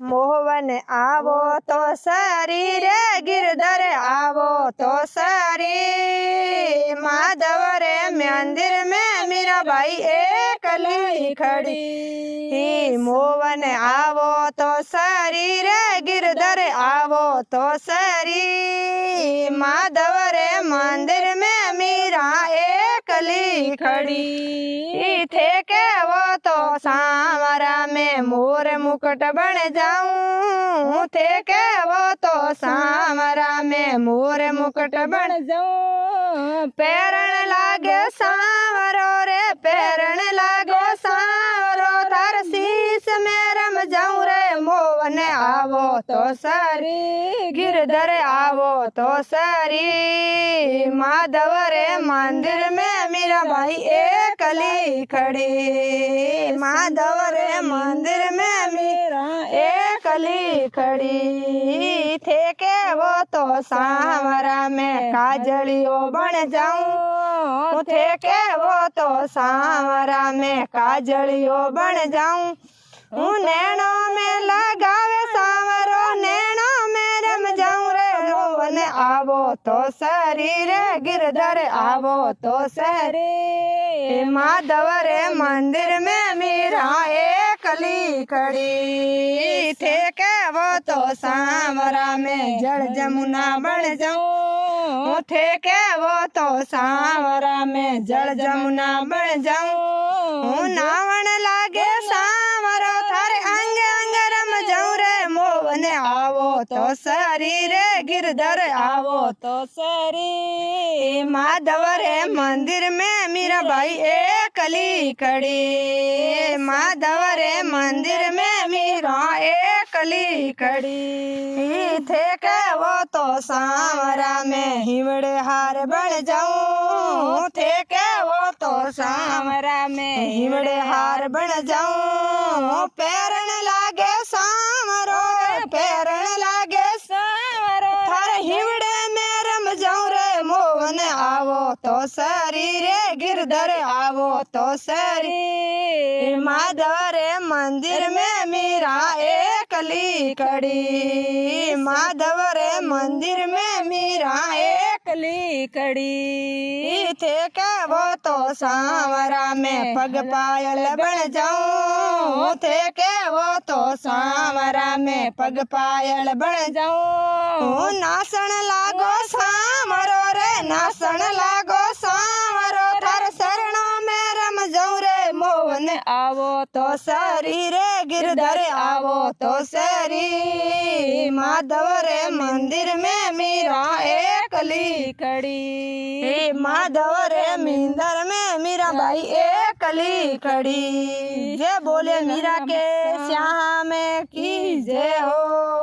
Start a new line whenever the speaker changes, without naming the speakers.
मोहन आवो तो सरी रे गिरधर आवो तो सरी। माधव रे मंदिर में मीराबाई एकली खड़ी। मोहन आवो तो सरी रे गिरधर आवो तो सरी। माधव रे मंदिर में मीरा एकली खड़ी। थे के वो तो सांवरा में मोर मुकुट बन जाऊं। थे के वो तो सांवरा में मोर मुकुट बन जाऊं। पैरण लागे सांवरो रे पैरण लागो सांवरो। थार शीश में रम जाऊं रे मोहन आवो तो सरी। गिरधर आवो तो सरी। माधव रे मंदिर में मीराबाई एकली खड़ी। माधव रे मंदिर में मीरा एकली खड़ी। थे के वो तो सांवरा में काजलियो बन जाऊं। थे के वो तो सांवरा में काजलियो बन जाऊं। नैनों में लगावे सांवरो नैनों में रम जाऊं रे मोहन आवो तो सरी रे गिरधर आवो तो सरी। माधव रे मंदिर में मीरा एकली खड़ी। थे के वो तो सांवरा में जल जमुना बन जाऊं। थे के वो तो सांवरा में जल जमुना बन जाऊं। नावण लागे सांवरो थारे अंग अंग रम जाऊं रे मोहन आवो तो सरी रे गिरधर आवो तो सरी। माधव रे मंदिर में मीराबाई एकली खड़ी। माधव रे मंदिर में मीरा एकली खड़ी। थे के वो तो सांवरा में हिवड़े हार बन जाऊं। थे के वो तो सांवरा में हिवड़े हार बन जाऊं। पैरण लागे सांवरो पैरण लागे सांवरो। थारे हिवड़े में रम जाऊं रे मोहन आवो तो सरी रे गिरधर आवो तो सरी। माधव रे मंदिर में मीरा एकली खड़ी। माधव रे मंदिर में मीरा एकली खड़ी। थे के वो तो सांवरा में पग पायल बन जाऊं। थे के वो तो सांवरा में पग पायल बन जाऊं। नाचण लागो सांवरो रे नाचण लागो सांवरो। थार शरणों में रम जाऊं रे मोहन आवो तो सरी रे गिरधर आवो तो सरी। माधव रे मंदिर में मीरा एकली खड़ी। माधव रे मंदिर में मीराबाई एकली खड़ी। जय बोले मीरा के श्याम की जय हो।